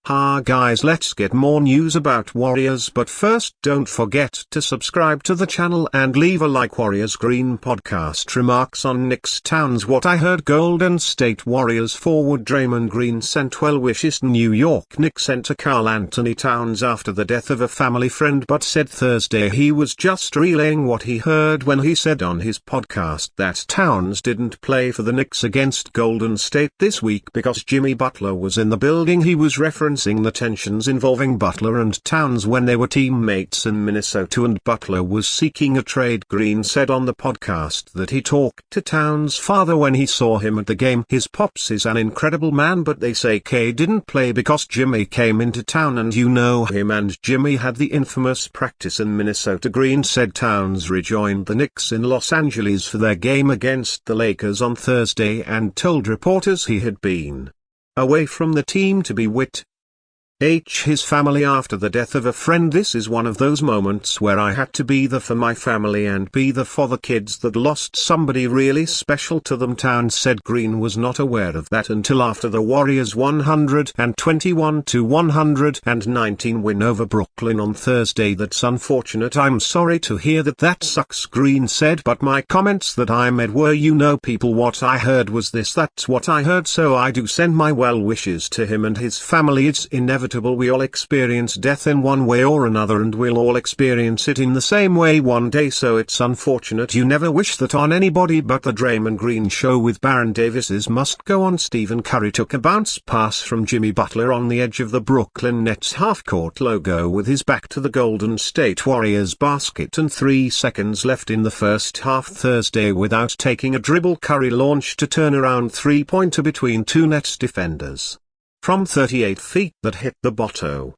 Guys, let's get more news about Warriors, but first don't forget to subscribe to the channel and leave a like. Warriors Green podcast remarks on Knicks Towns. What I heard: Golden State Warriors forward Draymond Green sent well wishes to New York Knicks center Karl Anthony Towns after the death of a family friend, but said Thursday he was just relaying what he heard when he said on his podcast that Towns didn't play for the Knicks against Golden State this week because Jimmy Butler was in the building. He was referencing the tensions involving Butler and Towns when they were teammates in Minnesota and Butler was seeking a trade. Green said on the podcast that he talked to Towns' father when he saw him at the game. His pops is an incredible man, but they say K didn't play because Jimmy came into town and you know him, and Jimmy had the infamous practice in Minnesota. Green said Towns rejoined the Knicks in Los Angeles for their game against the Lakers on Thursday and told reporters he had been away from the team to be with his family after the death of a friend. This is one of those moments where I had to be there for my family and be there for the kids that lost somebody really special to them, Towns said. Green was not aware of that until after the Warriors' 121-119 win over Brooklyn on Thursday. That's unfortunate. I'm sorry to hear that. That sucks, Green said, but my comments that I made were, people, what I heard was this. That's what I heard, so I do send my well wishes to him and his family. It's inevitable. We all experience death in one way or another, and we'll all experience it in the same way one day, so it's unfortunate. You never wish that on anybody, but the Draymond Green show with Baron Davis's must go on. Stephen Curry took a bounce pass from Jimmy Butler on the edge of the Brooklyn Nets half-court logo with his back to the Golden State Warriors basket and 3 seconds left in the first half Thursday. Without taking a dribble, Curry launched a turnaround three-pointer between two Nets defenders from 38 feet that hit the bottom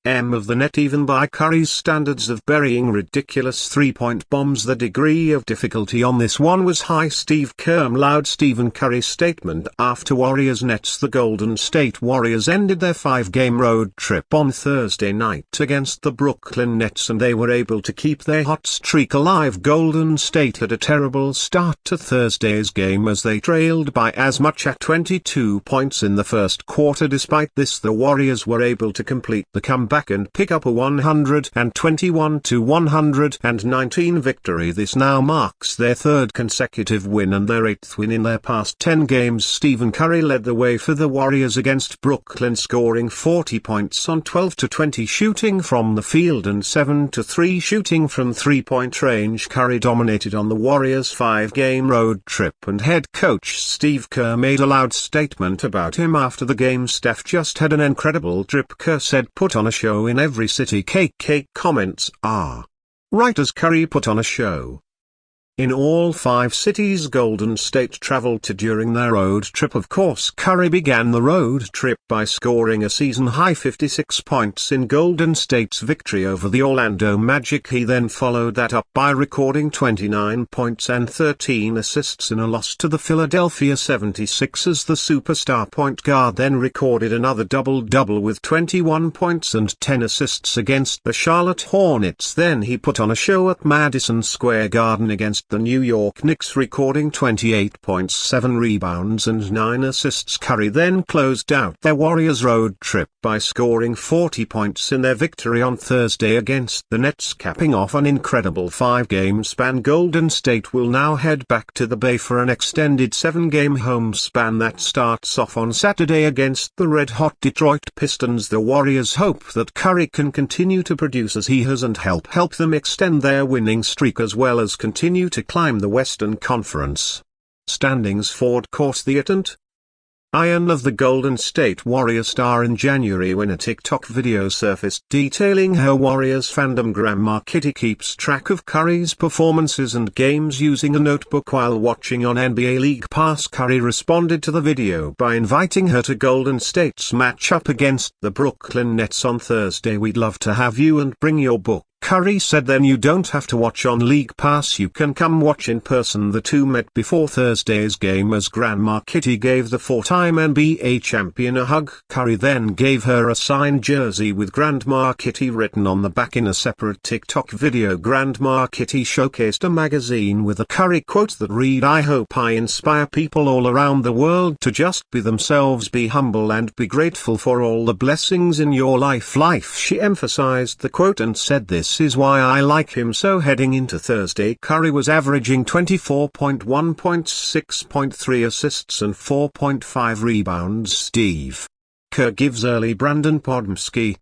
of the net. Even by Curry's standards of burying ridiculous three-point bombs, the degree of difficulty on this one was high. Steve Kerr allowed Stephen Curry's statement after Warriors Nets. The Golden State Warriors ended their 5-game road trip on Thursday night against the Brooklyn Nets, and they were able to keep their hot streak alive. Golden State had a terrible start to Thursday's game as they trailed by as much as 22 points in the first quarter. Despite this, the Warriors were able to complete the comeback and pick up a 121-119 victory. This now marks their third consecutive win and their 8th win in their past 10 games. Stephen Curry led the way for the Warriors against Brooklyn, scoring 40 points on 12-20 shooting from the field and 7-3 shooting from three-point range. Curry dominated on the Warriors' 5-game road trip, and head coach Steve Kerr made a loud statement about him after the game. Steph just had an incredible trip, Kerr said. Put on a show in every city. KK comments are right, as Curry put on a show in all 5 cities Golden State traveled to during their road trip. Of course, Curry began the road trip by scoring a season-high 56 points in Golden State's victory over the Orlando Magic. He then followed that up by recording 29 points and 13 assists in a loss to the Philadelphia 76ers. The superstar point guard then recorded another double-double with 21 points and 10 assists against the Charlotte Hornets. Then he put on a show at Madison Square Garden against the New York Knicks, recording 28 points, 7 rebounds and 9 assists. Curry then closed out their Warriors road trip by scoring 40 points in their victory on Thursday against the Nets, capping off an incredible 5-game span. Golden State will now head back to the Bay for an extended 7-game home span that starts off on Saturday against the red-hot Detroit Pistons. The Warriors hope that Curry can continue to produce as he has and help them extend their winning streak, as well as continue to climb the Western Conference standings. Ford caught the attention of the Golden State Warriors star in January when a TikTok video surfaced detailing how Warriors fandom grandma Kitty keeps track of Curry's performances and games using a notebook while watching on NBA League Pass. Curry responded to the video by inviting her to Golden State's matchup against the Brooklyn Nets on Thursday. We'd love to have you and bring your book. Curry said then you don't have to watch on League Pass, you can come watch in person. The two met before Thursday's game as Grandma Kitty gave the four-time NBA champion a hug. Curry then gave her a signed jersey with Grandma Kitty written on the back. In a separate TikTok video, Grandma Kitty showcased a magazine with a Curry quote that read, "I hope I inspire people all around the world to just be themselves, be humble and be grateful for all the blessings in your life." She emphasized the quote and said, "This is why I like him so." Heading into Thursday, Curry was averaging 24.1 points, 6.3 assists and 4.5 rebounds. Steve Kerr gives early Brandon Podmski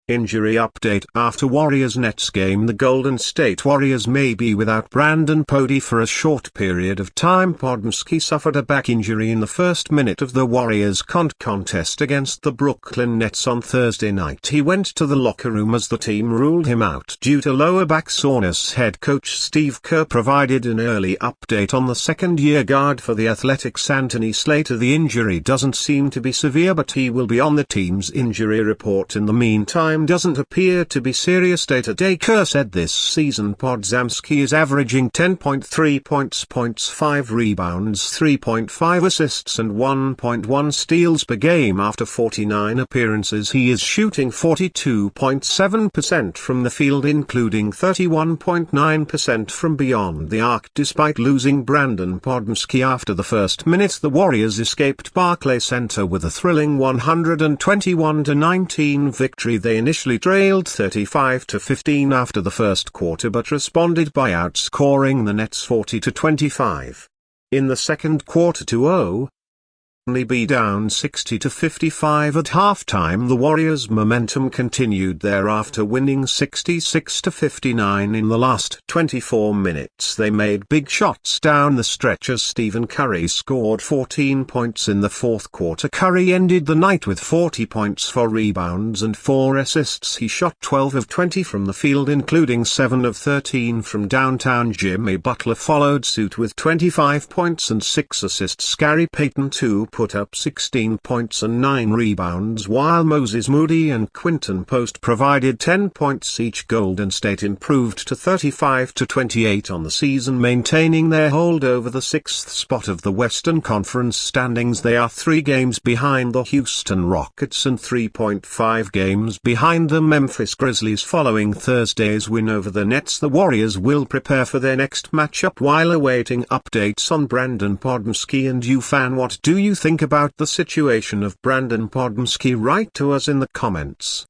injury update. After Warriors-Nets game, the Golden State Warriors may be without Brandon Podey for a short period of time. Podmski suffered a back injury in the first minute of the Warriors' contest against the Brooklyn Nets on Thursday night. He went to the locker room as the team ruled him out due to lower back soreness. Head coach Steve Kerr provided an early update on the second-year guard for the Athletics Anthony Slater. The injury doesn't seem to be severe, but he will be on the team's injury report. In the meantime, doesn't appear to be serious day-to-day. Kerr said this season Podzamski is averaging 10.3 points, 5 rebounds, 3.5 assists and 1.1 steals per game. After 49 appearances, he is shooting 42.7% from the field, including 31.9% from beyond the arc. Despite losing Brandon Podmski after the first minute, the Warriors escaped Barclays Center with a thrilling 121-19 victory. They initially trailed 35-15 after the first quarter but responded by outscoring the Nets 40-25. In the second quarter, 2-0. Only be down 60-55 at halftime. The Warriors' momentum continued thereafter, winning 66-59 in the last 24 minutes. They made big shots down the stretch as Stephen Curry scored 14 points in the fourth quarter. Curry ended the night with 40 points, 4 rebounds and 4 assists. He shot 12 of 20 from the field, including 7 of 13 from downtown. Jimmy Butler followed suit with 25 points and 6 assists. Gary Payton too put up 16 points and 9 rebounds, while Moses Moody and Quinten Post provided 10 points each. Golden State improved to 35-28 on the season, maintaining their hold over the 6th spot of the Western Conference standings. They are 3 games behind the Houston Rockets and 3.5 games behind the Memphis Grizzlies. Following Thursday's win over the Nets, the Warriors will prepare for their next matchup while awaiting updates on Brandon Podmski. And you fan, what do you think about the situation of Brandon Podmski? Write to us in the comments.